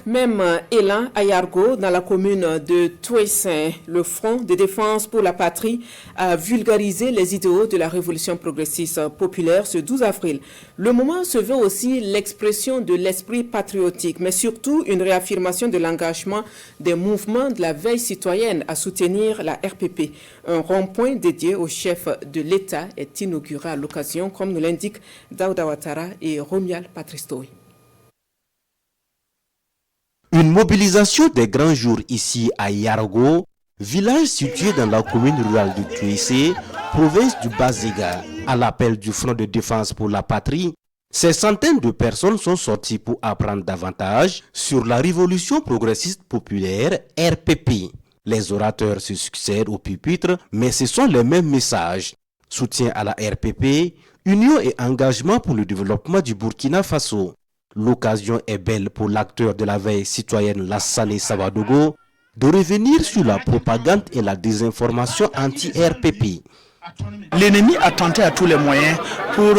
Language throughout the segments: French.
Même élan à Yargo, dans la commune de Touessin, le Front de défense pour la patrie a vulgarisé les idéaux de la révolution progressiste populaire ce 12 avril. Le moment se veut aussi l'expression de l'esprit patriotique, mais surtout une réaffirmation de l'engagement des mouvements de la veille citoyenne à soutenir la RPP. Un rond-point dédié au chef de l'État est inauguré à l'occasion, comme nous l'indiquent Daouda Ouattara et Romial Patristoy. Une mobilisation des grands jours ici à Yargo, village situé dans la commune rurale de Touessé, province du Bas-Zéga. À l'appel du Front de défense pour la patrie, ces centaines de personnes sont sorties pour apprendre davantage sur la révolution progressiste populaire RPP. Les orateurs se succèdent au pupitre, mais ce sont les mêmes messages. Soutien à la RPP, union et engagement pour le développement du Burkina Faso. L'occasion est belle pour l'acteur de la veille citoyenne Lassane Sabadogo de revenir sur la propagande et la désinformation anti-RPP. L'ennemi a tenté à tous les moyens pour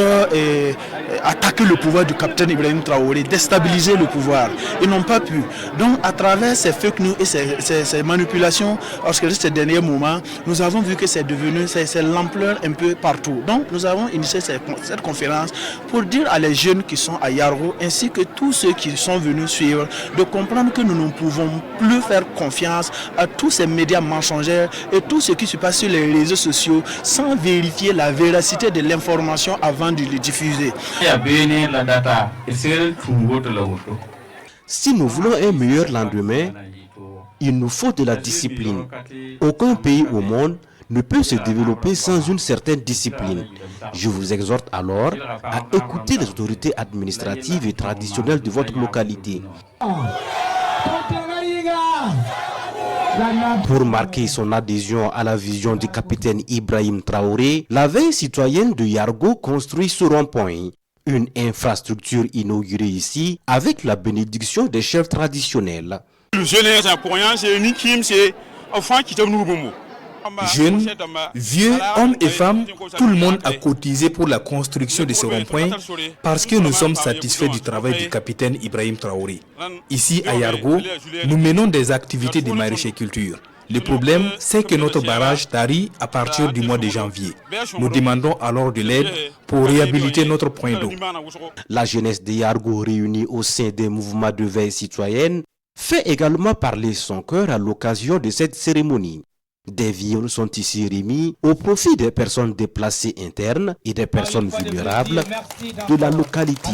attaquer le pouvoir du capitaine Ibrahim Traoré, déstabiliser le pouvoir. Ils n'ont pas pu. Donc à travers ces fake news et ces manipulations, lorsque ces derniers moments, nous avons vu que c'est devenu c'est l'ampleur un peu partout. Donc nous avons initié cette conférence pour dire à les jeunes qui sont à Yargo ainsi que tous ceux qui sont venus suivre de comprendre que nous ne pouvons plus faire confiance à tous ces médias mensongers et tout ce qui se passe sur les réseaux sociaux sans vérifier la véracité de l'information avant de le diffuser. Si nous voulons un meilleur lendemain, il nous faut de la discipline. Aucun pays au monde ne peut se développer sans une certaine discipline. Je vous exhorte alors à écouter les autorités administratives et traditionnelles de votre localité. Pour marquer son adhésion à la vision du capitaine Ibrahim Traoré, la veille citoyenne de Yargo construit ce rond-point. Une infrastructure inaugurée ici avec la bénédiction des chefs traditionnels. Jeunes, vieux, hommes et femmes, tout le monde a cotisé pour la construction de ce rond-point parce que nous sommes satisfaits du travail du capitaine Ibrahim Traoré. Ici à Yargo, nous menons des activités de maraîchère-culture. Le problème, c'est que notre barrage tarit à partir du mois de janvier. Nous demandons alors de l'aide pour réhabiliter notre point d'eau. La jeunesse de Yargo réunie au sein des mouvements de veille citoyenne fait également parler son cœur à l'occasion de cette cérémonie. Des viols sont ici remis au profit des personnes déplacées internes et des personnes vulnérables de la localité.